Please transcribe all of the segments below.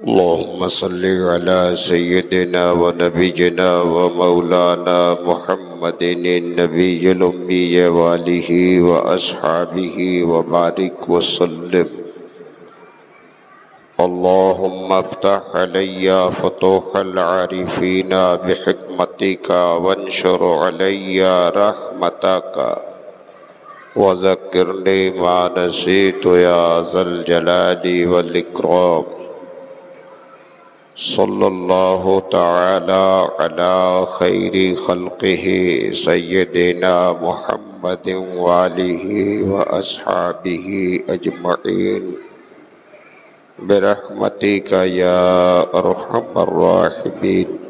اللهم صل على سيدنا ونبينا ومولانا محمد النبي الأمي وآله وأصحابه وبارك وسلم. اللهم افتح علي فتوح العارفين بحكمتك وانشر علي رحمتك وذكرني ما نسيت يا ذا الجلال والإكرام. صلی اللہ تعالی علی خیر خلقہ سیدنا محمد وآلہ واصحابہ اجمعین برحمتک یا ارحم الراحمین.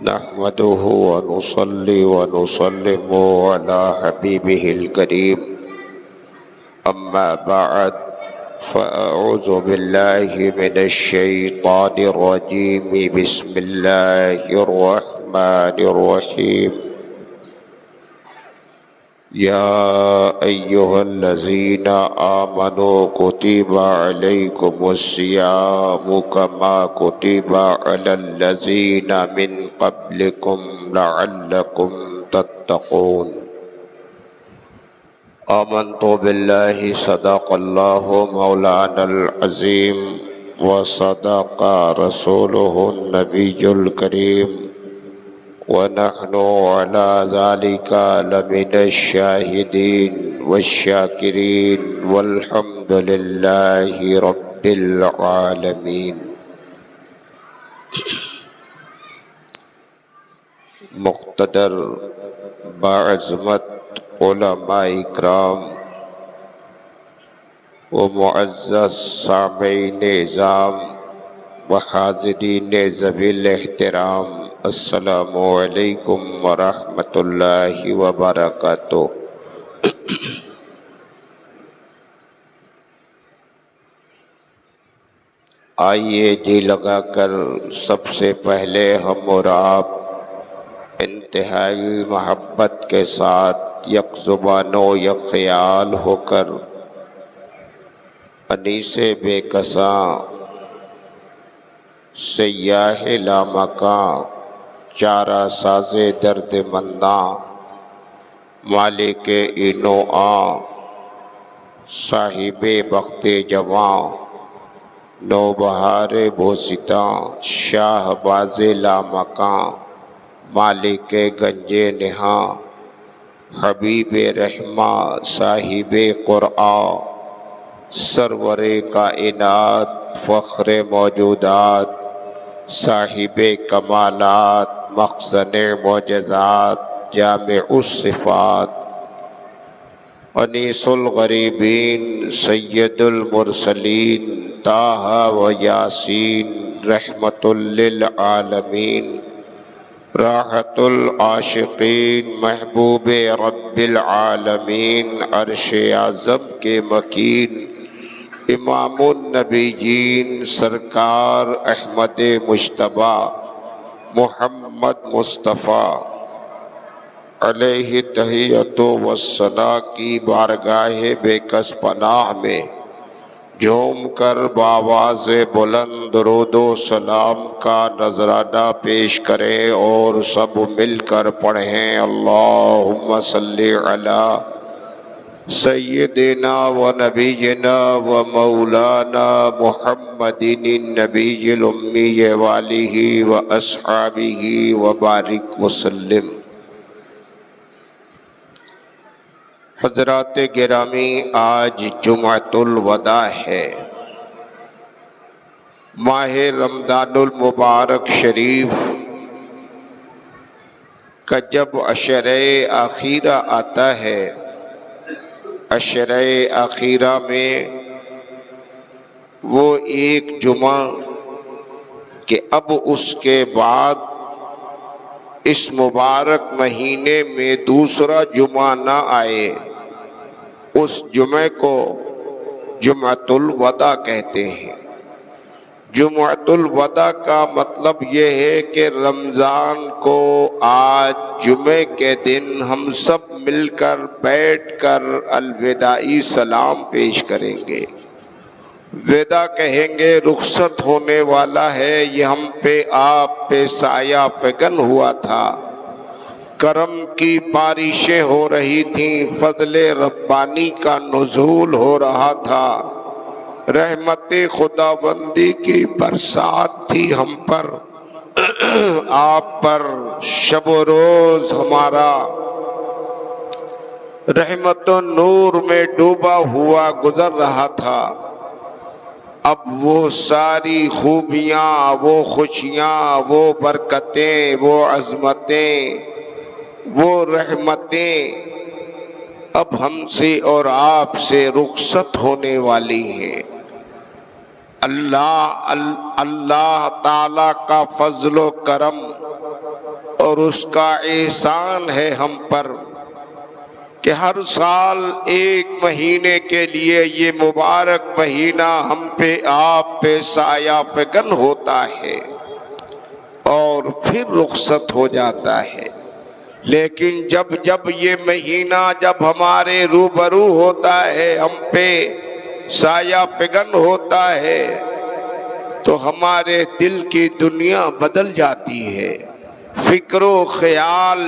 نحمده ونصلي ونسلم على حبيبه الكريم. أما بعد فأعوذ بالله من الشيطان الرجيم. بسم الله الرحمن الرحيم. يا أيها الذين آمنوا كتب عليكم الصيام كما كتب على الذين من قبلكم لعلكم تتقون. آمنت بالله صدق الله مولانا العظيم وصدق رسوله النبي الكريم ونحن على ذلك لمن الشاهدين والشاكرين والحمد لله رب العالمين. مقتدر باعظمت علماء اکرام و معزز سامعین نظام و حاضرین ذوی الاحترام، السلام علیکم ورحمۃ اللہ وبرکاتہ. آئیے جی لگا کر سب سے پہلے ہم اور آپ انتہائی محبت کے ساتھ یک زبان و یک خیال ہو کر انیس بے کساں سیاح لامکاں چارہ ساز درد منداں مالک اینو آں صاحب بخت جواں نوبہار بوستاں شاہ باز لامکاں مالک گنج نہاں حبیب رحمہ صاحب قرآن سرور کائنات فخر موجودات صاحب کمالات مخزن معجزات جامع الصفات انیس الغریبین سید المرسلین طٰ و یاسین رحمت للعالمین راحت العاشقین محبوب رب العالمین عرش اعظم کے مکین امام النبیین سرکار احمد مجتبیٰ محمد مصطفیٰ علیہ تحیۃ و ثنا کی بارگاہ بے کس پناہ میں جھوم کر بآواز بلند درود و سلام کا نذرانہ پیش کریں اور سب مل کر پڑھیں اللہم صلی علی سیدنا و نبینا و مولانا محمد النبی الامی وآلہ و اصحابہ و بارک وسلم. حضرات گرامی، آج جمعۃ الوداع ہے. ماہ رمضان المبارک شریف کا جب عشرہ اخیرہ آتا ہے، عشرہ اخیرہ میں وہ ایک جمعہ کہ اب اس کے بعد اس مبارک مہینے میں دوسرا جمعہ نہ آئے، اس جمعے کو جمعۃ الوداع کہتے ہیں. جمعۃ الوداع کا مطلب یہ ہے کہ رمضان کو آج جمعے کے دن ہم سب مل کر بیٹھ کر الوداعی سلام پیش کریں گے، وداع کہیں گے، رخصت ہونے والا ہے، یہ ہم پہ آپ پہ سایہ فگن ہوا تھا، کرم کی بارشیں ہو رہی تھیں، فضل ربانی کا نزول ہو رہا تھا، رحمت خداوندی کی برسات تھی ہم پر، آپ پر شب و روز ہمارا رحمت و نور میں ڈوبا ہوا گزر رہا تھا۔ اب وہ ساری خوبیاں، وہ خوشیاں، وہ برکتیں، وہ عظمتیں، وہ رحمتیں اب ہم سے اور آپ سے رخصت ہونے والی ہیں۔ اللہ تعالیٰ کا فضل و کرم اور اس کا احسان ہے ہم پر کہ ہر سال ایک مہینے کے لیے یہ مبارک مہینہ ہم پہ آپ پہ سایہ فگن ہوتا ہے اور پھر رخصت ہو جاتا ہے۔ لیکن جب یہ مہینہ جب ہمارے روبرو ہوتا ہے، ہم پہ سایہ فگن ہوتا ہے، تو ہمارے دل کی دنیا بدل جاتی ہے، فکر و خیال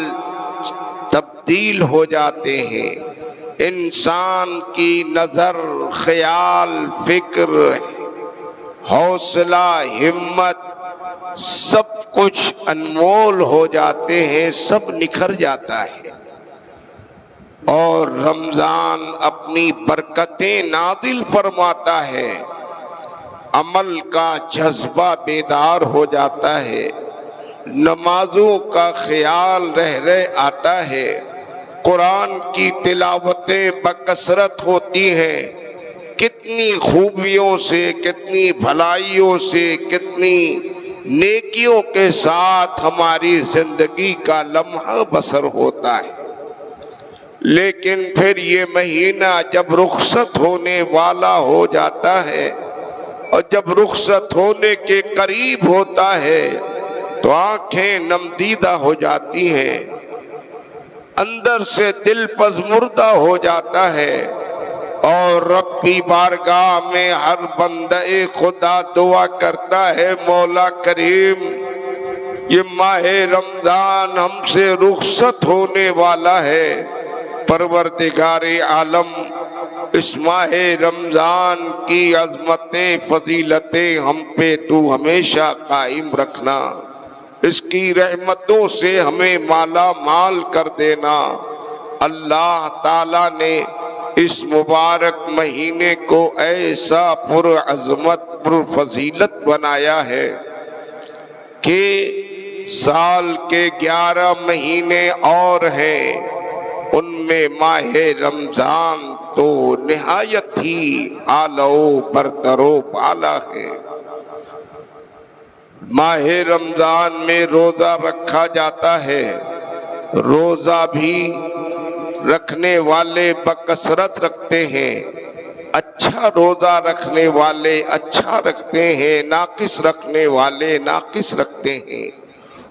تبدیل ہو جاتے ہیں، انسان کی نظر، خیال، فکر، حوصلہ، ہمت سب کچھ انمول ہو جاتے ہیں، سب نکھر جاتا ہے، اور رمضان اپنی برکتیں نازل فرماتا ہے، عمل کا جذبہ بیدار ہو جاتا ہے، نمازوں کا خیال رہ آتا ہے، قرآن کی تلاوتیں بکثرت ہوتی ہیں، کتنی خوبیوں سے، کتنی بھلائیوں سے، کتنی نیکیوں کے ساتھ ہماری زندگی کا لمحہ بسر ہوتا ہے۔ لیکن پھر یہ مہینہ جب رخصت ہونے والا ہو جاتا ہے اور جب رخصت ہونے کے قریب ہوتا ہے تو آنکھیں نمدیدہ ہو جاتی ہیں، اندر سے دل پژمردہ ہو جاتا ہے، اور رب کی بارگاہ میں ہر بندہ خدا دعا کرتا ہے، مولا کریم یہ ماہ رمضان ہم سے رخصت ہونے والا ہے، پروردگار عالم اس ماہ رمضان کی عظمتیں، فضیلتیں ہم پہ تو ہمیشہ قائم رکھنا، اس کی رحمتوں سے ہمیں مالا مال کر دینا۔ اللہ تعالیٰ نے اس مبارک مہینے کو ایسا پر عظمت، پر فضیلت بنایا ہے کہ سال کے 11 مہینے اور ہیں، ان میں ماہ رمضان تو نہایت ہی اعلیٰ و برتر و بالا ہے۔ ماہ رمضان میں روزہ رکھا جاتا ہے، روزہ بھی رکھنے والے بکثرت رکھتے ہیں، اچھا روزہ رکھنے والے اچھا رکھتے ہیں، ناقص رکھنے والے ناقص رکھتے ہیں۔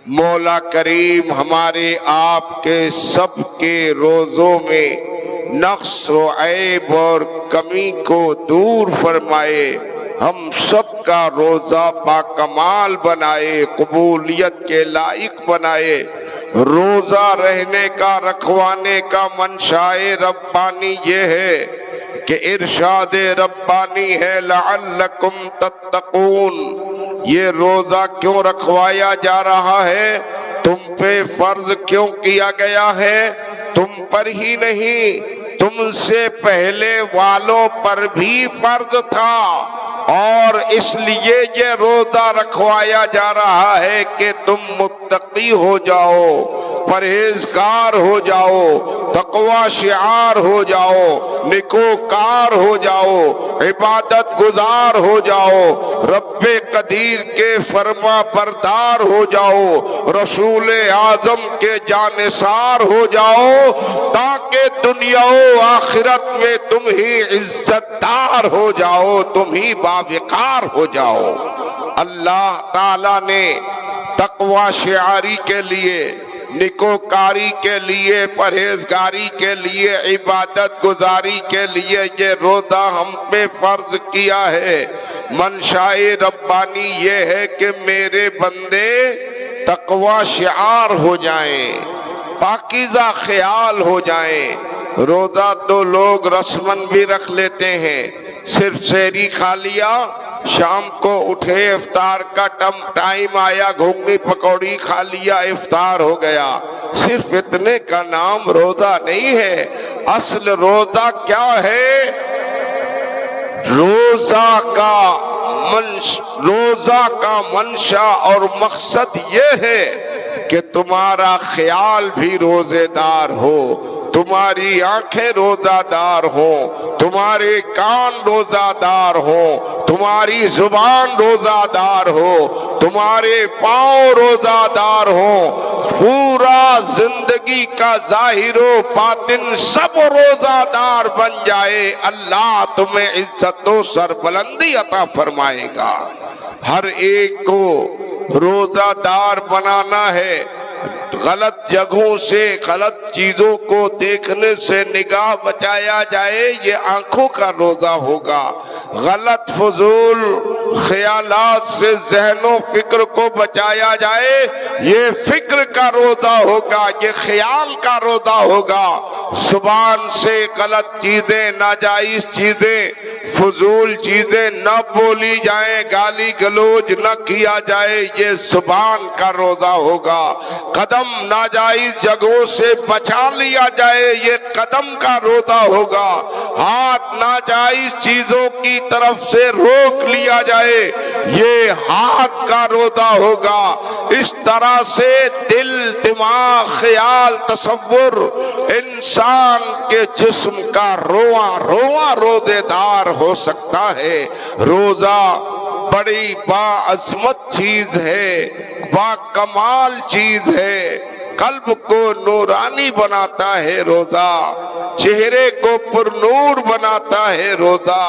مولا کریم ہمارے آپ کے سب کے روزوں میں نقص و عیب اور کمی کو دور فرمائے، ہم سب کا روزہ باکمال بنائے، قبولیت کے لائق بنائے۔ روزہ رہنے کا، رکھوانے کا منشائے ربانی یہ ہے کہ ارشاد ربانی ہے لعلکم تتقون، یہ روزہ کیوں رکھوایا جا رہا ہے، تم پہ فرض کیوں کیا گیا ہے، تم پر ہی نہیں تم سے پہلے والوں پر بھی فرض تھا، اور اس لیے یہ روزہ رکھوایا جا رہا ہے کہ تم متقی متقی ہو جاؤ، پرہیزگار ہو جاؤ، تقوی شعار ہو جاؤ، نیکوکار ہو جاؤ، عبادت گزار ہو جاؤ، رب قدیر کے فرما بردار ہو جاؤ، رسول اعظم کے جانثار ہو جاؤ، تاکہ دنیا و آخرت میں تم ہی عزت دار ہو جاؤ، تم ہی باوقار ہو جاؤ۔ اللہ تعالیٰ نے تقوی شعاری کے لیے، نیکوکاری کے لیے، پرہیزگاری کے لیے، عبادت گزاری کے لیے یہ روزہ ہم پہ فرض کیا ہے۔ منشاء ربانی یہ ہے کہ میرے بندے تقوی شعار ہو جائیں، پاکیزہ خیال ہو جائیں۔ روزہ تو لوگ رسمن بھی رکھ لیتے ہیں، صرف سحری کھا لیا، شام کو اٹھے افطار کا ٹائم آیا، گھوگنی پکوڑی کھا لیا، افطار ہو گیا، صرف اتنے کا نام روزہ نہیں ہے۔ اصل روزہ کیا ہے؟ روزہ کا منشا اور مقصد یہ ہے کہ تمہارا خیال بھی روزے دار ہو، تمہاری آنکھیں روزہ دار ہوں، تمہارے کان روزہ دار ہوں، تمہاری زبان روزہ دار ہو، تمہارے پاؤں روزہ دار ہوں، پورا زندگی کا ظاہر و باطن سب روزہ دار بن جائے، اللہ تمہیں عزت و سربلندی عطا فرمائے گا۔ ہر ایک کو روزہ دار بنانا ہے۔ غلط جگہوں سے، غلط چیزوں کو دیکھنے سے نگاہ بچایا جائے، یہ آنکھوں کا روزہ ہوگا۔ غلط فضول خیالات سے ذہن و فکر کو بچایا جائے، یہ فکر کا روزہ ہوگا، یہ خیال کا روزہ ہوگا۔ زبان سے غلط چیزیں، ناجائز چیزیں، فضول چیزیں نہ بولی جائیں، گالی گلوچ نہ کیا جائے، یہ زبان کا روزہ ہوگا۔ قدم ناجائز جگہوں سے بچا لیا جائے، یہ قدم کا روزہ ہوگا۔ ہاتھ ناجائز چیزوں کی طرف سے روک لیا جائے، یہ ہاتھ کا روزہ ہوگا۔ اس طرح سے دل، دماغ، خیال، تصور انسان کے جسم کا رواں رواں روزے دار ہو سکتا ہے۔ روزہ بڑی باعظمت چیز ہے، با کمال چیز ہے۔ قلب کو نورانی بناتا ہے روزہ، چہرے کو پر نور بناتا ہے روزہ،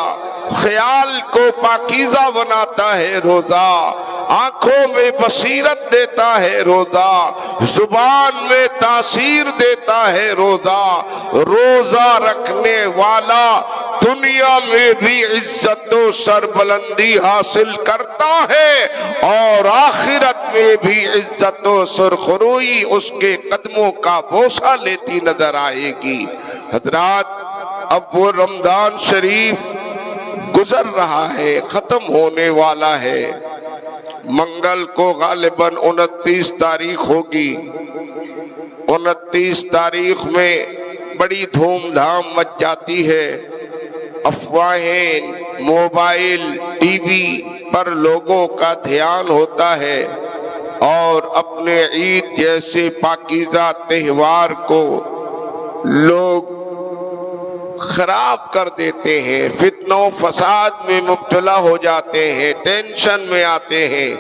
خیال کو پاکیزہ بناتا ہے روزہ، آنکھوں میں بصیرت دیتا ہے روزہ، زبان میں تاثیر دیتا ہے روزہ۔ روزہ رکھنے والا دنیا میں بھی عزت و سربلندی حاصل کرتا ہے، اور آخرت میں بھی عزت و سرخروئی اس کے قدموں کا بوسہ لیتی نظر آئے گی۔ حضرات، اب وہ رمضان شریف گزر رہا ہے، ختم ہونے والا ہے۔ منگل کو غالباً 29 تاریخ ہوگی۔ 29 تاریخ میں بڑی دھوم دھام مچ جاتی ہے۔ افواہیں، موبائل، ٹی وی پر لوگوں کا دھیان ہوتا ہے، اور اپنے عید جیسے پاکیزہ تہوار کو لوگ خراب کر دیتے ہیں، فتنہ و فساد میں مبتلا ہو جاتے ہیں، ٹینشن میں آتے ہیں۔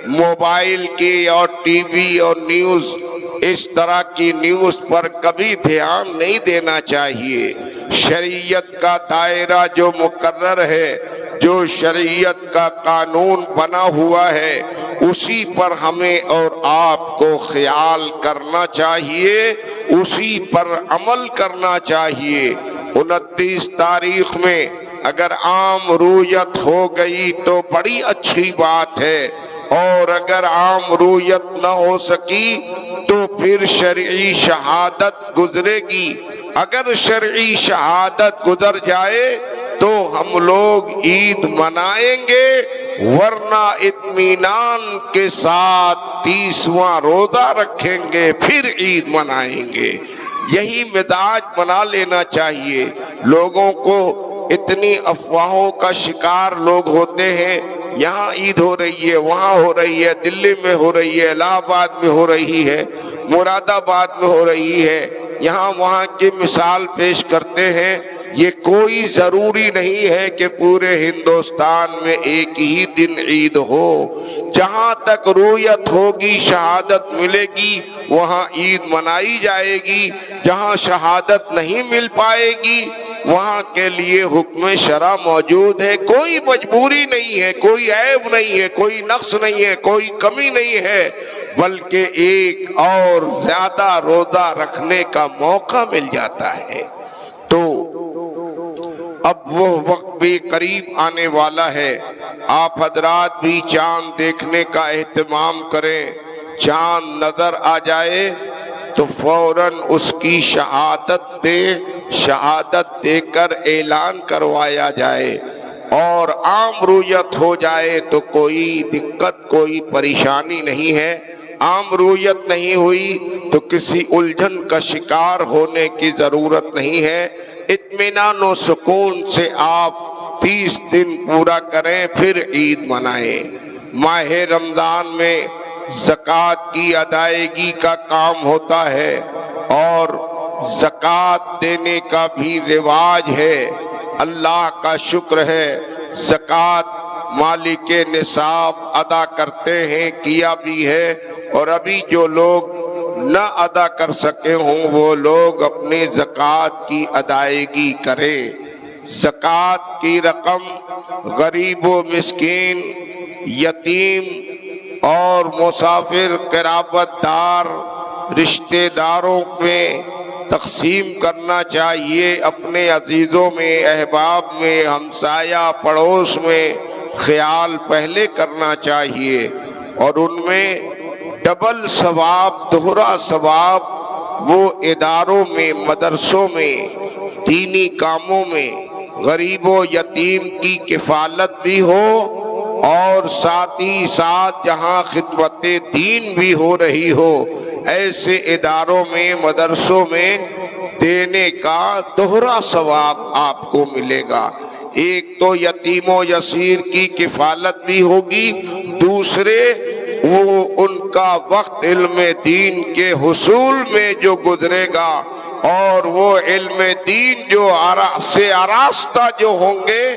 موبائل کی اور ٹی وی اور نیوز، اس طرح کی نیوز پر کبھی دھیان نہیں دینا چاہیے۔ شریعت کا دائرہ جو مقرر ہے، جو شریعت کا قانون بنا ہوا ہے، اسی پر ہمیں اور آپ کو خیال کرنا چاہیے، اسی پر عمل کرنا چاہیے۔ 29 تاریخ میں اگر عام رویت ہو گئی تو بڑی اچھی بات ہے، اور اگر عام رویت نہ ہو سکی تو پھر شرعی شہادت گزرے گی۔ اگر شرعی شہادت گزر جائے تو ہم لوگ عید منائیں گے، ورنہ اطمینان کے ساتھ 30واں روزہ رکھیں گے، پھر عید منائیں گے۔ یہی مزاج بنا لینا چاہیے۔ لوگوں کو اتنی افواہوں کا شکار لوگ ہوتے ہیں، یہاں عید ہو رہی ہے، وہاں ہو رہی ہے، دلی میں ہو رہی ہے، الہ آباد میں ہو رہی ہے، مراد آباد میں ہو رہی ہے، یہاں وہاں کی مثال پیش کرتے ہیں۔ یہ کوئی ضروری نہیں ہے کہ پورے ہندوستان میں ایک ہی دن عید ہو۔ جہاں تک رویت ہوگی، شہادت ملے گی، وہاں عید منائی جائے گی۔ جہاں شہادت نہیں مل پائے گی وہاں کے لیے حکم شرع موجود ہے۔ کوئی مجبوری نہیں ہے، کوئی عیب نہیں ہے، کوئی نقص نہیں ہے، کوئی کمی نہیں ہے، بلکہ ایک اور زیادہ روزہ رکھنے کا موقع مل جاتا ہے۔ تو اب وہ وقت بھی قریب آنے والا ہے، آپ حضرات بھی چاند دیکھنے کا اہتمام کریں۔ چاند نظر آ جائے تو فوراً اس کی شہادت دے کر اعلان کروایا جائے، اور عام رویت ہو جائے تو کوئی دقت، کوئی پریشانی نہیں ہے۔ عام رویت نہیں ہوئی تو کسی الجھن کا شکار ہونے کی ضرورت نہیں ہے۔ اطمینان و سکون سے آپ 30 دن پورا کریں، پھر عید منائیں۔ ماہ رمضان میں زکوٰۃ کی ادائیگی کا کام ہوتا ہے، اور زکوٰۃ دینے کا بھی رواج ہے۔ اللہ کا شکر ہے، زکوٰۃ مالک نصاب ادا کرتے ہیں، کیا بھی ہے، اور ابھی جو لوگ نہ ادا کر سکے ہوں وہ لوگ اپنی زکوٰۃ کی ادائیگی کریں۔ زکوٰۃ کی رقم غریب و مسکین، یتیم اور مسافر، قرابت دار، رشتہ داروں میں تقسیم کرنا چاہیے۔ اپنے عزیزوں میں، احباب میں، ہمسایہ پڑوس میں خیال پہلے کرنا چاہیے، اور ان میں ڈبل ثواب، دوہرا ثواب وہ اداروں میں، مدرسوں میں، دینی کاموں میں غریب و یتیم کی کفالت بھی ہو، اور ساتھ ہی ساتھ جہاں خدمت دین بھی ہو رہی ہو، ایسے اداروں میں، مدرسوں میں دینے کا دوہرا ثواب آپ کو ملے گا۔ ایک تو یتیم و یسیر کی کفالت بھی ہوگی، دوسرے وہ ان کا وقت علم دین کے حصول میں جو گزرے گا، اور وہ علم دین جو سے آراستہ جو ہوں گے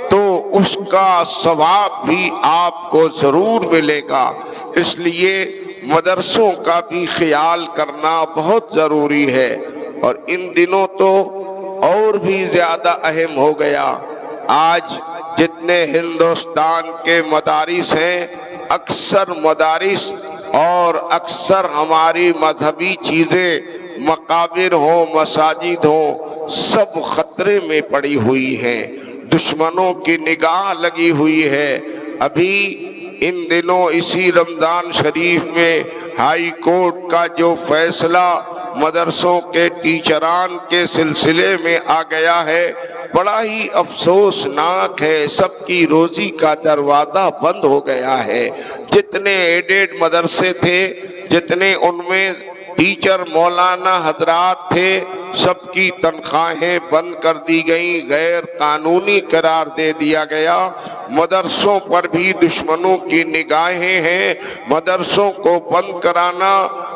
تو اس کا ثواب بھی آپ کو ضرور ملے گا۔ اس لیے مدرسوں کا بھی خیال کرنا بہت ضروری ہے، اور ان دنوں تو اور بھی زیادہ اہم ہو گیا۔ آج جتنے ہندوستان کے مدارس ہیں، اکثر مدارس اور اکثر ہماری مذہبی چیزیں، مقابر ہوں، مساجد ہوں، سب خطرے میں پڑی ہوئی ہیں، دشمنوں کی نگاہ لگی ہوئی ہے۔ ابھی ان دنوں اسی رمضان شریف میں ہائی کورٹ کا جو فیصلہ مدرسوں کے ٹیچران کے سلسلے میں آ گیا ہے، بڑا ہی افسوسناک ہے۔ سب کی روزی کا دروازہ بند ہو گیا ہے۔ جتنے ایڈیڈ مدرسے تھے، جتنے ان میں ٹیچر مولانا حضرات تھے، سب کی تنخواہیں بند کر دی گئیں، غیر قانونی قرار دے دیا گیا۔ مدرسوں پر بھی دشمنوں کی نگاہیں ہیں۔ مدرسوں کو بند کرانا،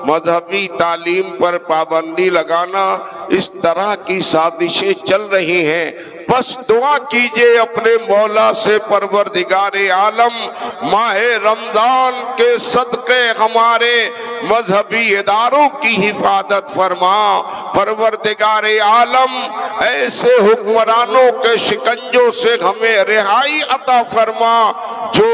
مذہبی تعلیم پر پابندی لگانا، اس طرح کی سازشیں چل رہی ہیں۔ بس دعا کیجئے اپنے مولا سے، پروردگار عالم ماہ رمضان کے صدقے ہمارے مذہبی اداروں کی حفاظت فرما۔ پروردگار عالم ایسے حکمرانوں کے شکنجوں سے ہمیں رہائی عطا فرما جو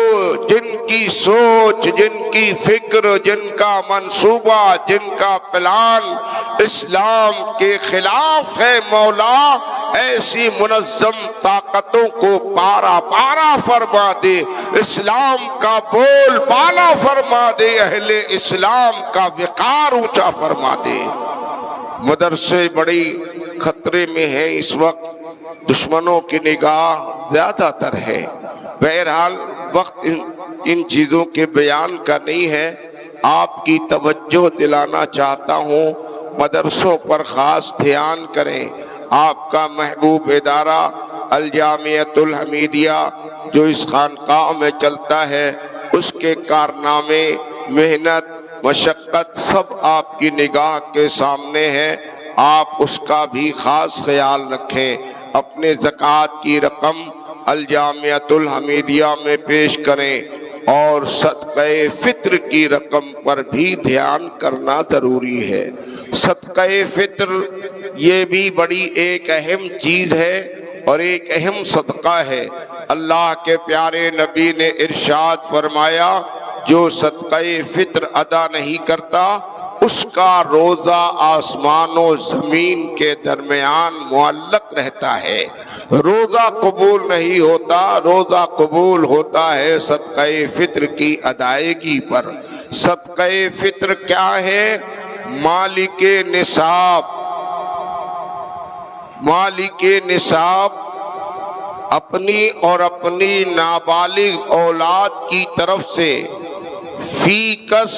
جن کی سوچ، جن کی فکر، جن کا منصوبہ، جن کا پلان اسلام کے خلاف ہے۔ مولا ایسی منظم طاقتوں کو پارا پارا فرما دے، اسلام کا بول بالا فرما دے، اہل اسلام کا وقار اونچا فرما دے۔ مدرسے بڑی خطرے میں ہیں اس وقت، دشمنوں کی نگاہ زیادہ تر ہے۔ بہرحال وقت ان چیزوں کے بیان کا نہیں ہے، آپ کی توجہ دلانا چاہتا ہوں، مدرسوں پر خاص دھیان کریں۔ آپ کا محبوب ادارہ الجامعۃ الحمیدیہ جو اس خانقاہ میں چلتا ہے، اس کے کارنامے، محنت، مشقت سب آپ کی نگاہ کے سامنے ہے۔ آپ اس کا بھی خاص خیال رکھیں۔ اپنے زکوٰۃ کی رقم الجامعۃ الحمیدیہ میں پیش کریں اور صدقہ فطر کی رقم پر بھی دھیان کرنا ضروری ہے۔ صدقہ فطر یہ بھی بڑی ایک اہم چیز ہے اور ایک اہم صدقہ ہے۔ اللہ کے پیارے نبی نے ارشاد فرمایا، جو صدقہ فطر ادا نہیں کرتا اس کا روزہ آسمان و زمین کے درمیان معلق رہتا ہے۔ روزہ قبول نہیں ہوتا، روزہ قبول ہوتا ہے صدقہ فطر کی ادائیگی پر۔ صدقہ فطر کیا ہے؟ مالک نصاب، مالک نصاب اپنی اور اپنی نابالغ اولاد کی طرف سے فی کس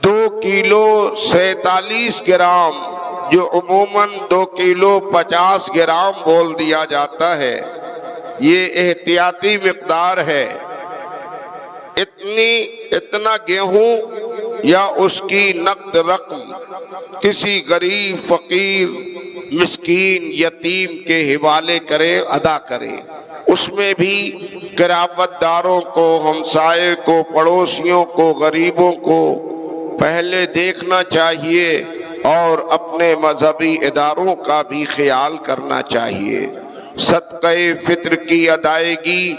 2 کلو 47 گرام، جو عموماً 2 کلو 50 گرام بول دیا جاتا ہے، یہ احتیاطی مقدار ہے۔ اتنا گیہوں یا اس کی نقد رقم کسی غریب، فقیر، مسکین، یتیم کے حوالے کرے، ادا کرے۔ اس میں بھی قرابت داروں کو، ہمسائے کو، پڑوسیوں کو، غریبوں کو پہلے دیکھنا چاہیے اور اپنے مذہبی اداروں کا بھی خیال کرنا چاہیے۔ صدقہ فطر کی ادائیگی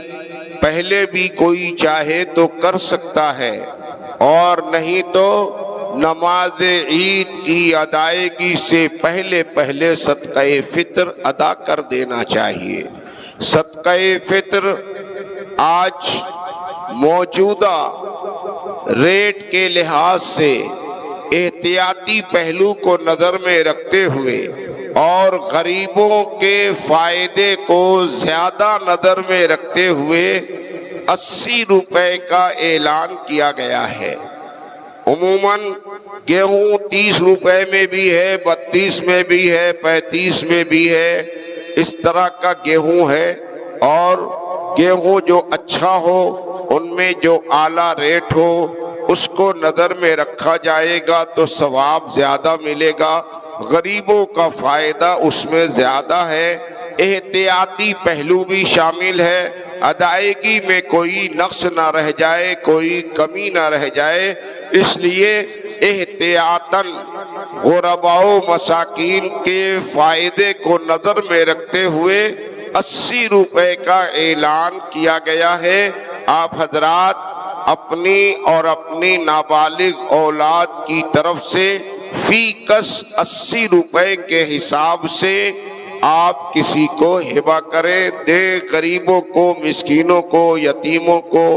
پہلے بھی کوئی چاہے تو کر سکتا ہے، اور نہیں تو نماز عید کی ادائیگی سے پہلے صدقہ فطر ادا کر دینا چاہیے۔ صدقہ فطر آج موجودہ ریٹ کے لحاظ سے احتیاطی پہلو کو نظر میں رکھتے ہوئے اور غریبوں کے فائدے کو زیادہ نظر میں رکھتے ہوئے 80 روپے کا اعلان کیا گیا ہے۔ عموماً گیہوں 30 روپے میں بھی ہے، 32 میں بھی ہے، 35 میں بھی ہے، اس طرح کا گیہوں ہے۔ اور گیہوں جو اچھا ہو، ان میں جو اعلیٰ ریٹ ہو، اس کو نظر میں رکھا جائے گا تو ثواب زیادہ ملے گا، غریبوں کا فائدہ اس میں زیادہ ہے۔ احتیاطی پہلو بھی شامل ہے، ادائیگی میں کوئی نقص نہ رہ جائے، کوئی کمی نہ رہ جائے، اس لیے احتیاطاً غرباء و مساکین کے فائدے کو نظر میں رکھتے ہوئے 80 روپے کا اعلان کیا گیا ہے۔ آپ حضرات اپنی اور اپنی نابالغ اولاد کی طرف سے فی کس 80 روپے کے حساب سے آپ کسی کو ہبہ کریں، دیں، غریبوں کو، مسکینوں کو، یتیموں کو،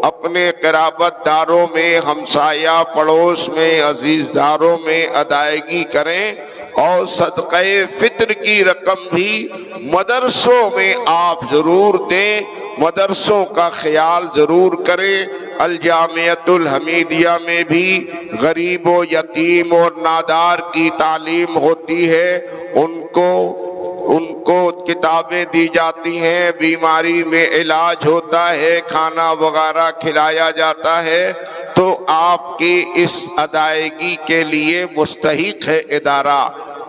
اپنے قرابت داروں میں، ہمسایہ پڑوس میں، عزیز داروں میں ادائیگی کریں۔ اور صدقہ فطر کی رقم بھی مدرسوں میں آپ ضرور دیں، مدرسوں کا خیال ضرور کریں۔ الجامعۃ الحمیدیہ میں بھی غریب و یتیم اور نادار کی تعلیم ہوتی ہے، ان کو کتابیں دی جاتی ہیں، بیماری میں علاج ہوتا ہے، کھانا وغیرہ کھلایا جاتا ہے، تو آپ کی اس ادائیگی کے لیے مستحق ہے ادارہ۔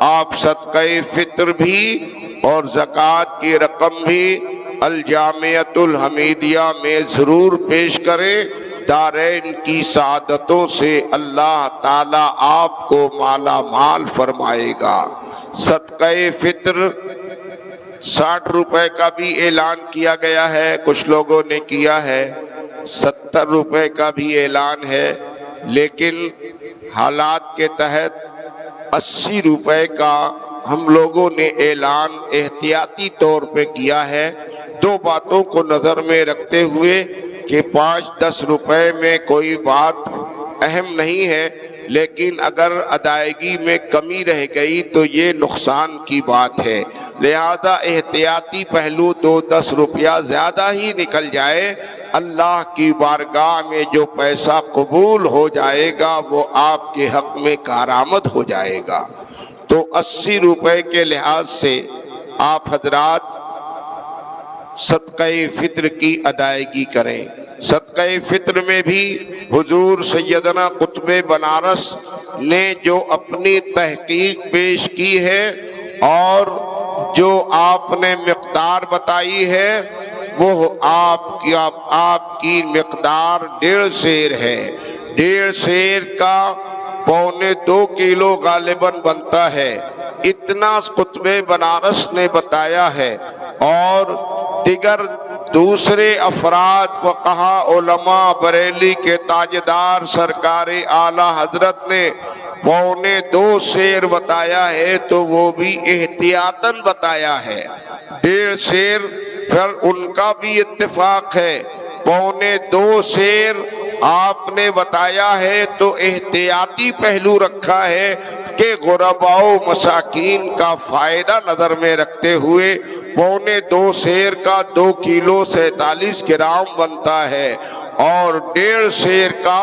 آپ صدقہ فطر بھی اور زکوٰۃ کی رقم بھی الجامعۃ الحمیدیہ میں ضرور پیش کریں۔ دارین کی سعادتوں سے اللہ تعالیٰ آپ کو مالا مال فرمائے گا۔ صدقہ فطر 60 روپے کا بھی اعلان کیا گیا ہے، کچھ لوگوں نے کیا ہے، 70 روپے کا بھی اعلان ہے، لیکن حالات کے تحت 80 روپے کا ہم لوگوں نے اعلان احتیاطی طور پہ کیا ہے۔ 2 باتوں کو نظر میں رکھتے ہوئے کہ 5-10 روپے میں کوئی بات اہم نہیں ہے، لیکن اگر ادائیگی میں کمی رہ گئی تو یہ نقصان کی بات ہے، لہذا احتیاطی پہلو 2-10 روپیہ زیادہ ہی نکل جائے، اللہ کی بارگاہ میں جو پیسہ قبول ہو جائے گا وہ آپ کے حق میں کارآمد ہو جائے گا۔ تو 80 روپے کے لحاظ سے آپ حضرات صدقہ فطر کی ادائیگی کریں۔ صدقہ فطر میں بھی حضور سیدنا قطب بنارس نے جو اپنی تحقیق پیش کی ہے اور جو آپ نے مقدار بتائی ہے وہ آپ کی مقدار 1.5 سیر ہے۔ 1.5 سیر کا 1.25 کلو غالباً بنتا ہے، اتنا قطب بنارس نے بتایا ہے۔ اور دیگر دوسرے افراد فقہا علماء بریلی کے تاجدار سرکار اعلی حضرت نے 1.25 سیر بتایا ہے، تو وہ بھی احتیاطاً بتایا ہے۔ 1.5 سیر پھر ان کا بھی اتفاق ہے، 1.25 سیر آپ نے بتایا ہے تو احتیاطی پہلو رکھا ہے کہ غرباء و مساکین کا فائدہ نظر میں رکھتے ہوئے 1.25 سیر کا 2 کلو 47 گرام بنتا ہے، اور 1.5 سیر کا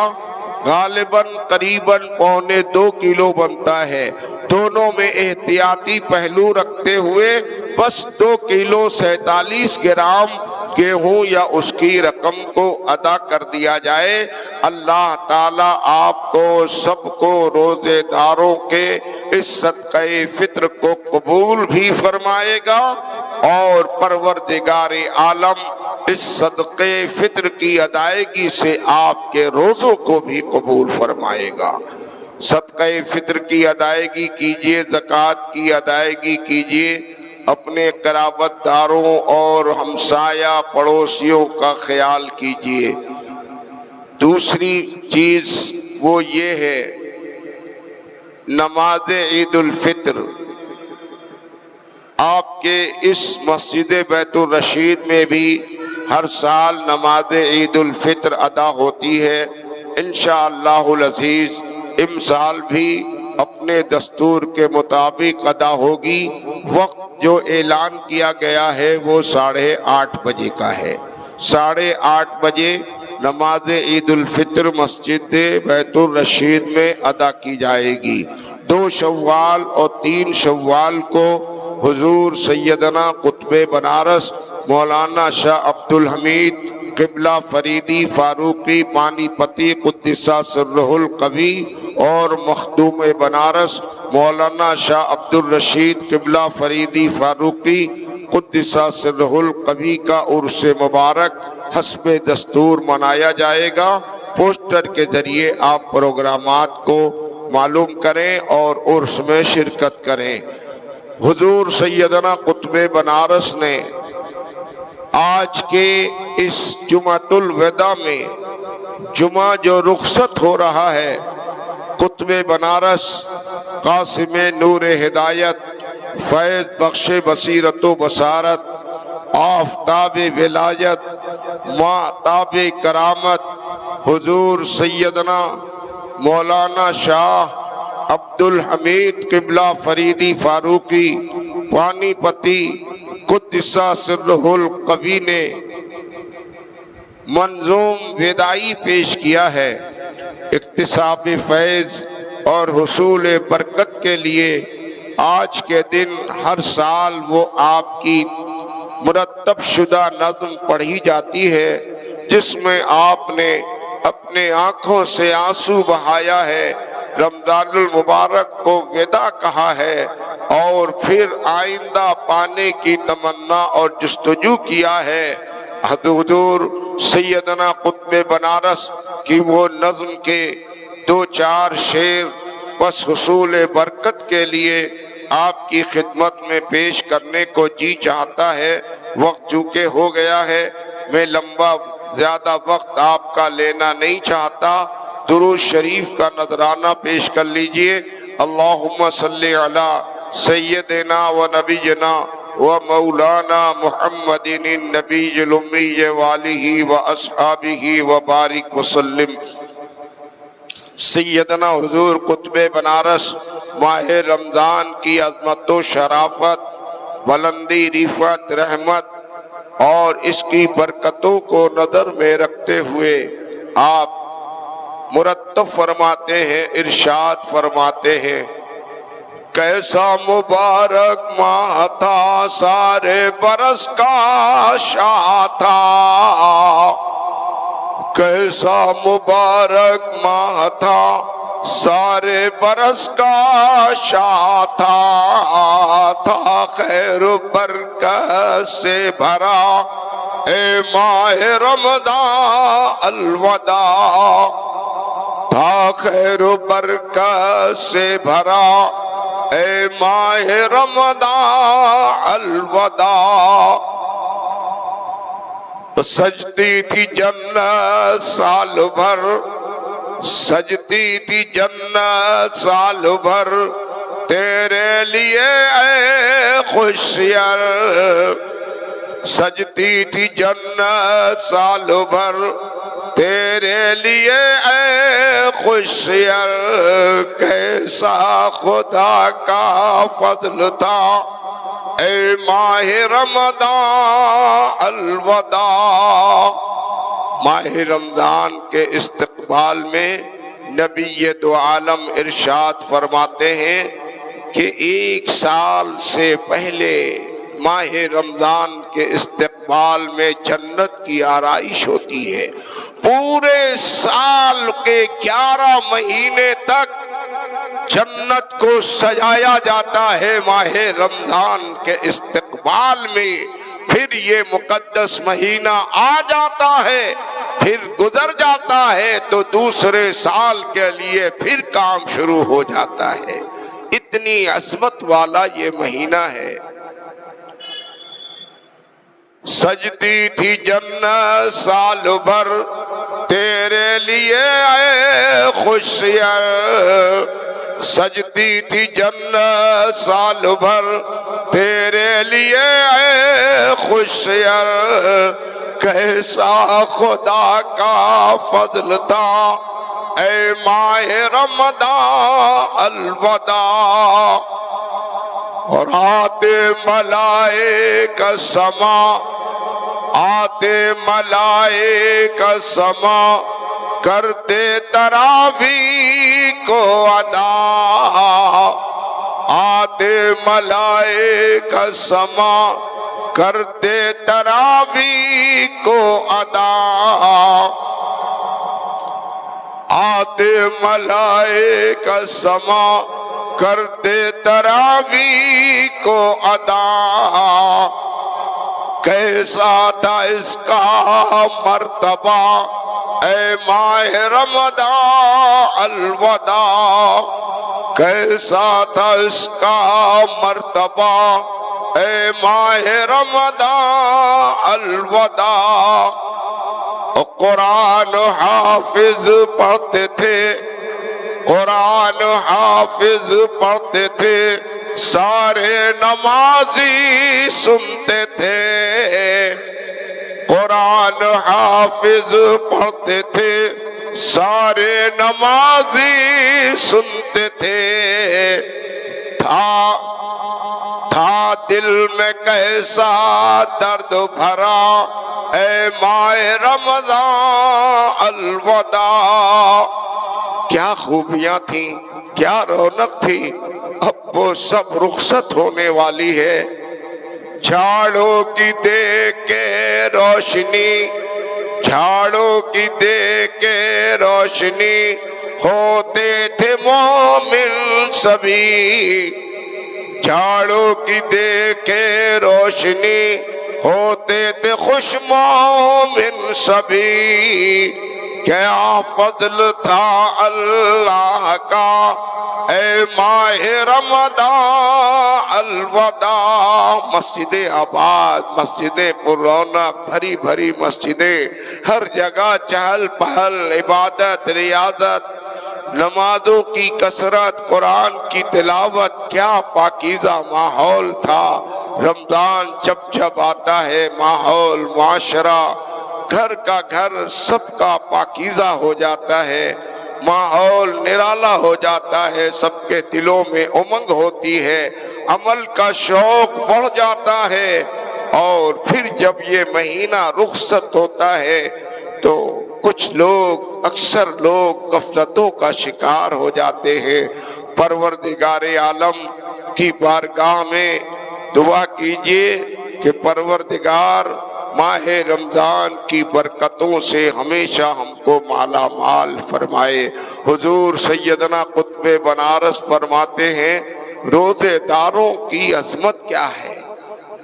غالباً قریباً 1.25 کلو بنتا ہے۔ دونوں میں احتیاطی پہلو رکھتے ہوئے بس 2 کلو 47 گرام گیہوں یا اس کی رقم کو ادا کر دیا جائے۔ اللہ تعالیٰ آپ کو سب کو روزے داروں کے اس صدقہ فطر کو قبول بھی فرمائے گا، اور پروردگار عالم اس صدقہ فطر کی ادائیگی سے آپ کے روزوں کو بھی قبول فرمائے گا۔ صدقہ فطر کی ادائیگی کیجئے، زکوٰۃ کی ادائیگی کیجئے، اپنے قرابت داروں اور ہمسایہ پڑوسیوں کا خیال کیجئے۔ دوسری چیز وہ یہ ہے، نماز عید الفطر آپ کے اس مسجد بیت الرشید میں بھی ہر سال نماز عید الفطر ادا ہوتی ہے۔ انشاءاللہ العزیز امسال بھی اپنے دستور کے مطابق ادا ہوگی۔ وقت جو اعلان کیا گیا ہے وہ 8:30 بجے کا ہے۔ 8:30 بجے نماز عید الفطر مسجد بیت الرشید میں ادا کی جائے گی۔ 2 شوال اور 3 شوال کو حضور سیدنا قطب بنارس مولانا شاہ عبدالحمید قبلہ فریدی فاروقی پانی پتی قدس سرہ القوی اور مخدوم بنارس مولانا شاہ عبدالرشید قبلہ فریدی فاروقی قدس سرہ القوی کا عرس مبارک حسب دستور منایا جائے گا۔ پوسٹر کے ذریعے آپ پروگرامات کو معلوم کریں اور عرس میں شرکت کریں۔ حضور سیدنا قطب بنارس نے آج کے اس جمعۃ الوداع میں جمعہ جو رخصت ہو رہا ہے، قطب بنارس قاسم نور ہدایت فیض بخش بصیرت و بصارت آفتاب ولایت ماہتاب کرامت حضور سیدنا مولانا شاہ عبدالحمید قبلہ فریدی فاروقی پانی پتی قدس سرہ القوی نے منظوم وداعی پیش کیا ہے۔ اکتساب فیض اور حصول برکت کے لیے آج کے دن ہر سال وہ آپ کی مرتب شدہ نظم پڑھی جاتی ہے، جس میں آپ نے اپنے آنکھوں سے آنسو بہایا ہے، رمضان المبارک کو وداع کہا ہے، اور پھر آئندہ پانے کی تمنا اور جستجو کیا ہے۔ حضور سیدنا قطب بنارس کی وہ نظم کے 2-4 شعر بس حصول برکت کے لیے آپ کی خدمت میں پیش کرنے کو جی چاہتا ہے۔ وقت چونکہ ہو گیا ہے، میں زیادہ وقت آپ کا لینا نہیں چاہتا۔ درود شریف کا نذرانہ پیش کر لیجئے۔ اللہم صلی علی سیدنا و نبینا و مولانا محمد النبی الامی والہ و اصحابہ و بارک وسلم۔ سیدنا حضور قطب بنارس ماہ رمضان کی عظمت و شرافت، بلندی، رفعت، رحمت اور اس کی برکتوں کو نظر میں رکھتے ہوئے آپ مرتب فرماتے ہیں، ارشاد فرماتے ہیں کیسا مبارک ماہ تھا، سارے برس کا شاہ تھا، کیسا مبارک ماہ تھا، سارے برس کا شاہ تھا خیر و برکت سے بھرا اے ماہ رمضان الوداع، تھا خیر و برکت سے بھرا اے ماہ رمضان الوداع۔ سجتی تھی جنت سال بھر، سجتی تھی جنت سال بھر تیرے لیے اے خوشیر، سجتی تھی جنت سال بھر تیرے لیے اے خوشیر، کیسا خدا کا فضل تھا اے ماہ رمضان الوداع۔ ماہ رمضان کے استقبال میں نبی دو عالم ارشاد فرماتے ہیں کہ 1 سال سے پہلے ماہ رمضان کے استقبال میں جنت کی آرائش ہوتی ہے، پورے سال کے 11 مہینے تک جنت کو سجایا جاتا ہے ماہ رمضان کے استقبال میں، پھر یہ مقدس مہینہ آ جاتا ہے، پھر گزر جاتا ہے تو دوسرے سال کے لیے پھر کام شروع ہو جاتا ہے، اتنی عظمت والا یہ مہینہ ہے۔ سجتی تھی جنت سال بھر تیرے لیے اے خوشیر، سجتی تھی جنت سال بھر تیرے لیے اے خوشیر، کیسا خدا کا فضل تھا اے ماہ رمضان الوداع۔ اور آتے ملائکہ سما، آتے ملائکہ سما کرتے تراویح کو ادا، آتے ملائکہ سما کرتے تراویح کو ادا، آتے ملائکہ سما کرتے تراویح کو ادا، کیسا تھا اس کا مرتبہ اے ماہ رمضان الوداع، کیسا تھا اس کا مرتبہ اے ماہ رمضان الوداع۔ قرآن حافظ پڑھتے تھے، قرآن حافظ پڑھتے تھے، سارے نمازی سنتے تھے، قرآن حافظ پڑھتے تھے، سارے نمازی سنتے تھے، تھا دل میں کیسا درد بھرا اے ماہ رمضان الوداع، کیا خوبیاں تھیں، کیا رونق تھی، اب وہ سب رخصت ہونے والی ہے۔ جھاڑوں کی دیکھ کے روشنی، جھاڑوں کی دیکھ کے روشنی ہوتے تھے مومن سبھی، جھاڑوں کی دیکھ کے روشنی ہوتے تھے خوش مومن سبھی، کیا فضل تھا اللہ کا اے ماہ رمضان الوداع۔ مسجد آباد، مسجد پر رونق، بھری بھری مسجدیں، ہر جگہ چہل پہل، عبادت، ریاضت، نمازوں کی کثرت، قرآن کی تلاوت، کیا پاکیزہ ماحول تھا۔ رمضان جب جب آتا ہے ماحول، معاشرہ، گھر کا گھر سب کا پاکیزہ ہو جاتا ہے، ماحول نرالا ہو جاتا ہے، سب کے دلوں میں امنگ ہوتی ہے، عمل کا شوق بڑھ جاتا ہے، اور پھر جب یہ مہینہ رخصت ہوتا ہے تو کچھ لوگ، اکثر لوگ غفلتوں کا شکار ہو جاتے ہیں۔ پروردگار عالم کی بارگاہ میں دعا کیجئے کہ پروردگار ماہ رمضان کی برکتوں سے ہمیشہ ہم کو مالا مال فرمائے۔ حضور سیدنا قطب بنارس فرماتے ہیں روزے داروں کی عظمت کیا ہے،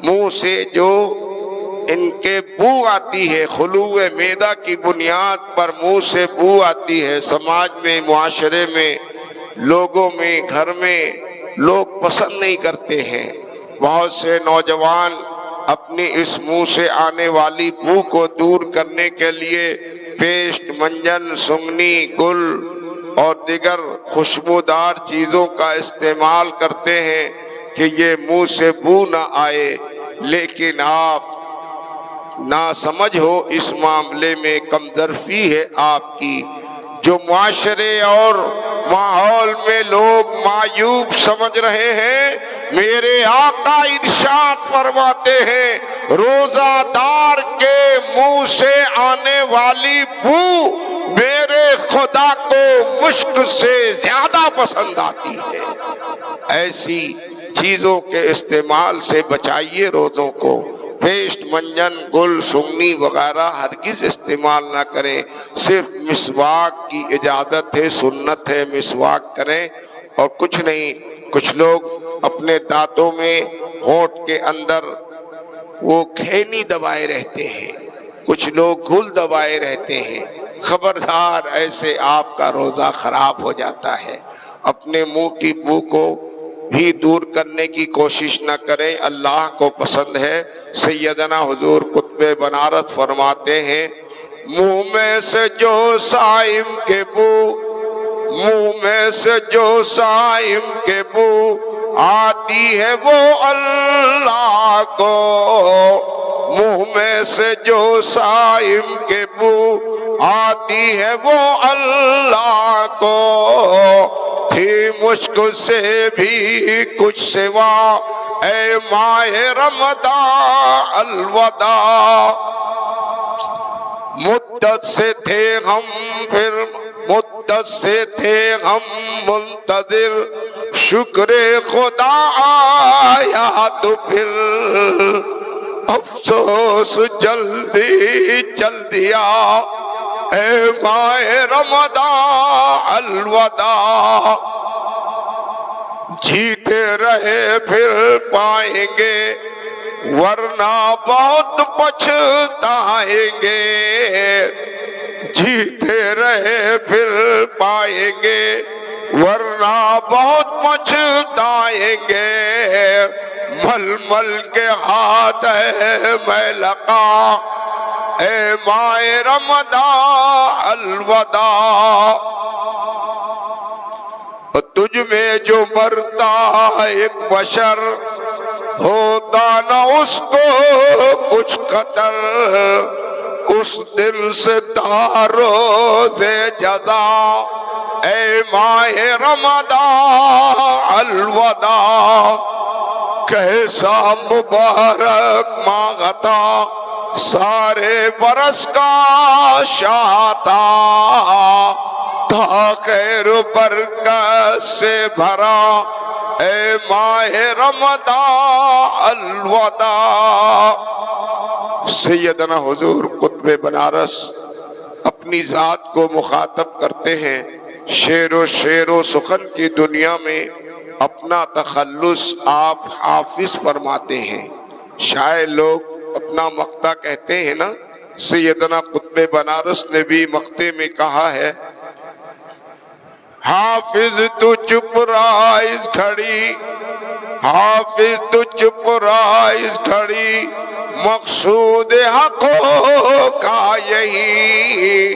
منہ سے جو ان کے بو آتی ہے، خلوع معدہ کی بنیاد پر منہ سے بو آتی ہے، سماج میں، معاشرے میں، لوگوں میں، گھر میں لوگ پسند نہیں کرتے ہیں۔ بہت سے نوجوان اپنی اس منہ سے آنے والی بو کو دور کرنے کے لیے پیسٹ، منجن، سنگنی، گل اور دیگر خوشبودار چیزوں کا استعمال کرتے ہیں کہ یہ منہ سے بو نہ آئے، لیکن آپ ناسمجھ ہو، اس معاملے میں کمظرفی ہے آپ کی۔ جو معاشرے اور ماحول میں لوگ معیوب سمجھ رہے ہیں، میرے آقا ارشاد فرماتے ہیں روزہ دار کے منہ سے آنے والی بو میرے خدا کو مشک سے زیادہ پسند آتی ہے۔ ایسی چیزوں کے استعمال سے بچائیے روزوں کو۔ پیسٹ، منجن، گل، سنگنی وغیرہ ہرگز استعمال نہ کریں۔ صرف مسواک کی اجازت ہے، سنت ہے، مسواک کریں اور کچھ نہیں۔ کچھ لوگ اپنے دانتوں میں، ہونٹ کے اندر وہ کھینی دبائے رہتے ہیں، کچھ لوگ گل دبائے رہتے ہیں۔ خبردار، ایسے آپ کا روزہ خراب ہو جاتا ہے۔ اپنے منہ کی بو کو بھی دور کرنے کی کوشش نہ کریں، اللہ کو پسند ہے۔ سیدنا حضور قطب بنارس فرماتے ہیں منہ میں سے جو صائم کے بو، منہ میں سے جو صائم کے بو آتی ہے وہ اللہ کو، منہ میں سے جو صائم کے بو آتی ہے وہ اللہ کو، تھی مشک سے بھی کچھ سوا اے ماہ رمضان الوداع، مدت سے تھے ہم پھر مدت سے تھے ہم منتظر، شکر خدا آیا تو پھر افسوس جلدی چل دیا، اے ماہ رمضان الوداع، جیتے رہے پھر پائیں گے ورنہ بہت پچھتائیں گے، جیتے رہے پھر پائیں گے ورنہ بہت پچھتائیں گے، مل مل کے ہاتھ ہے میں لقا اے ماہ رمضان الوداع، تجھ میں جو مرتا ایک بشر ہوتا نہ اس کو کچھ قطر، اس دل سے تاروز جزا اے ماہ رمضان الوداع، کیسا مبارک ماہ تھا سارے برس کا شاہ تھا خیر و برکت سے بھرا اے ماہ رمضان الوداع۔ سیدنا حضور قطب بنارس اپنی ذات کو مخاطب کرتے ہیں، شعر و سخن کی دنیا میں اپنا تخلص آپ حافظ فرماتے ہیں۔ شاعر لوگ اپنا مقطع کہتے ہیں نا، سیدنا قطب بنارس نے بھی مقطع میں کہا ہے حافظ تو چپ رہا اس گھڑی، حافظ تو چپ رہا اس گھڑی، مقصود حقوں کا یہی،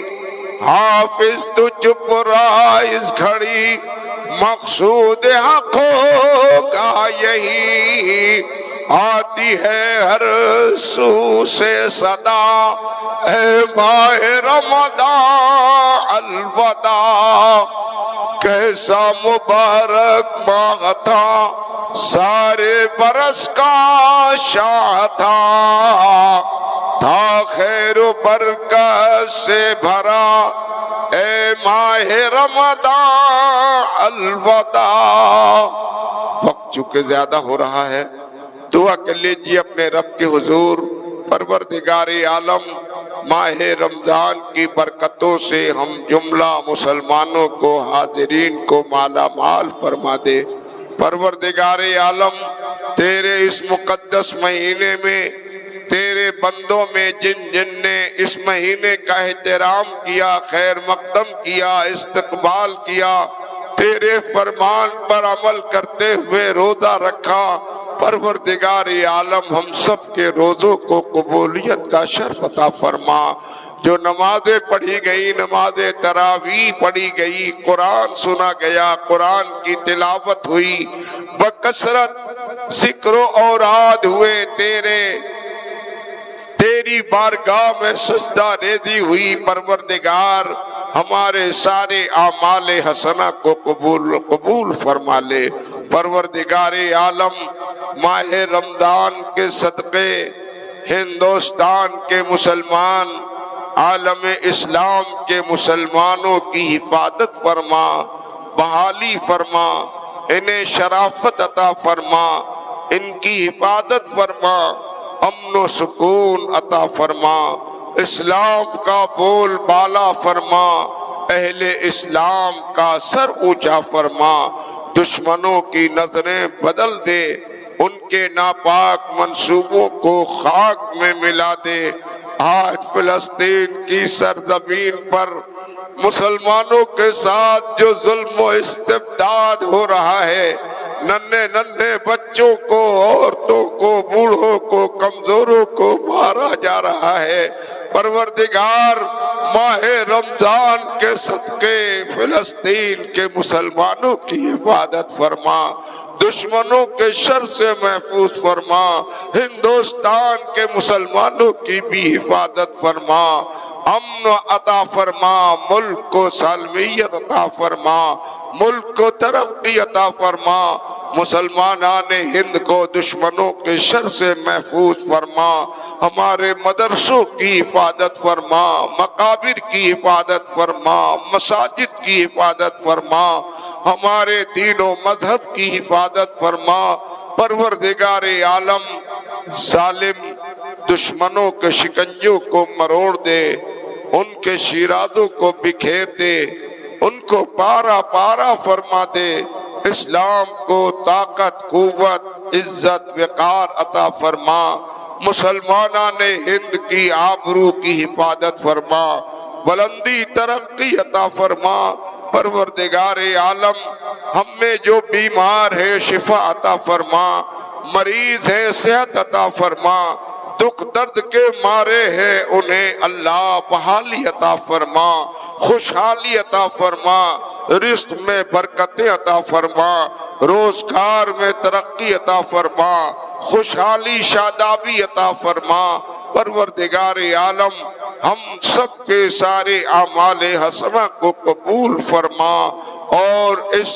حافظ تو چپ رہا اس گھڑی، مقصود حقوں کا یہی، آتی ہے ہر سو سے صدا اے ماہ رمضان الوداع، کیسا مبارک ماہ تھا سارے برس کا شاہ تھا خیر و برکت سے بھرا اے ماہ رمضان الوداع۔ چونکہ زیادہ ہو رہا ہے، دعا کر لیجیے اپنے رب کے حضور، پروردگار عالم ماہ رمضان کی برکتوں سے ہم جملہ مسلمانوں کو، حاضرین کو مالا مال فرما دے۔ پروردگار عالم تیرے اس مقدس مہینے میں تیرے بندوں میں جن جن نے اس مہینے کا احترام کیا، خیر مقدم کیا، استقبال کیا، تیرے فرمان پر عمل کرتے ہوئے روزہ رکھا، پروردگار عالم ہم سب کے روزوں کو قبولیت کا شرف عطا فرما۔ جو نمازیں پڑھی گئی، نماز تراویح پڑھی گئی، قرآن سنا گیا، قرآن کی تلاوت ہوئی، بکثرت ذکر و اوراد ہوئے، تیری بارگاہ میں سجدہ ریزی ہوئی، پروردگار ہمارے سارے اعمال حسنہ کو قبول فرما لے۔ پروردگار عالم ماہ رمضان کے صدقے ہندوستان کے مسلمان، عالم اسلام کے مسلمانوں کی حفاظت فرما، بحالی فرما، انہیں شرافت عطا فرما، ان کی حفاظت فرما، امن و سکون عطا فرما، اسلام کا بول بالا فرما، اہل اسلام کا سر اونچا فرما، دشمنوں کی نظریں بدل دے، ان کے ناپاک منصوبوں کو خاک میں ملا دے۔ آج فلسطین کی سرزمین پر مسلمانوں کے ساتھ جو ظلم و استبداد ہو رہا ہے، ننھے ننھے بچوں کو، عورتوں کو، بوڑھوں کو، کمزوروں کو مارا جا رہا ہے، پروردگار ماہ رمضان کے صدقے فلسطین کے مسلمانوں کی حفاظت فرما، دشمنوں کے شر سے محفوظ فرما، ہندوستان کے مسلمانوں کی بھی حفاظت فرما، امن عطا فرما، ملک کو سالمیت عطا فرما، ملک کو ترقی عطا فرما، مسلمانان ہند کو دشمنوں کے شر سے محفوظ فرما، ہمارے مدرسوں کی حفاظت فرما، مقابر کی حفاظت فرما، مساجد کی حفاظت فرما، ہمارے دین و مذہب کی حفاظت فرما۔ پروردگار عالم ظالم دشمنوں کے شکنجوں کو مروڑ دے، ان کے شیرازوں کو بکھیر دے، ان کو پارا پارا فرما دے، اسلام کو طاقت، قوت، عزت، وقار عطا فرما، مسلمانان ہند کی آبرو کی حفاظت فرما، بلندی ترقی عطا فرما۔ پروردگار عالم ہم میں جو بیمار ہے شفا عطا فرما، مریض ہے صحت عطا فرما، دکھ درد کے مارے ہیں انہیں اللہ بحالی عطا فرما، خوشحالی عطا فرما، رزق میں برکتیں عطا فرما، روزگار میں ترقی عطا فرما، خوشحالی شادابی عطا فرما۔ پروردگار عالم ہم سب کے سارے اعمال حسنہ کو قبول فرما، اور اس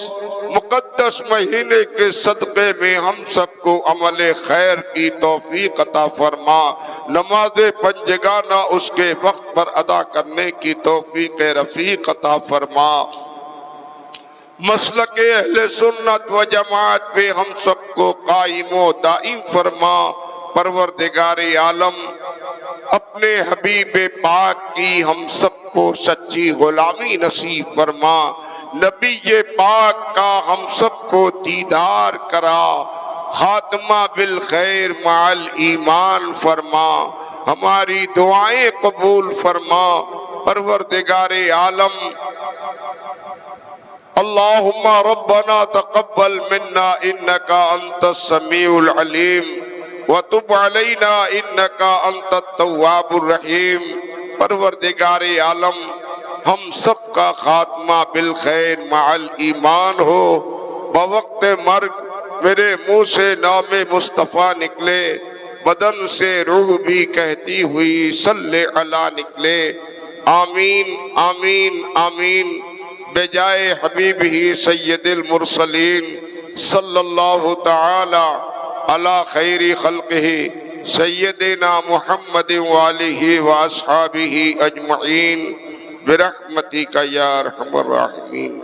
مقدس مہینے کے صدقے میں ہم سب کو عمل خیر کی توفیق عطا فرما، نماز پنجگانہ اس کے وقت پر ادا کرنے کی توفیق رفیق عطا فرما، مسلک اہل سنت و جماعت پہ ہم سب کو قائم و دائم فرما۔ پروردگار عالم اپنے حبیب پاک کی ہم سب کو سچی غلامی نصیب فرما، نبی پاک کا ہم سب کو دیدار کرا، خاتمہ بالخیر مع الایمان فرما، ہماری دعائیں قبول فرما۔ پروردگار عالم اللہم ربنا تقبل منا انکا انت السمیع العلیم وتب علینا انکا انت التواب الرحیم۔ پروردگار عالم ہم سب کا خاتمہ بالخیر مع الایمان ہو، بوقت مرگ میرے منہ سے نام مصطفیٰ نکلے، بدن سے روح بھی کہتی ہوئی صلی علی نکلے، آمین آمین آمین، بجائے حبیب ہی سید المرسلین صلی اللہ تعالی علی خیر خلقہ سیدنا محمد وآلہ واصحابہ اجمعین برحمتک یا ارحم الراحمین۔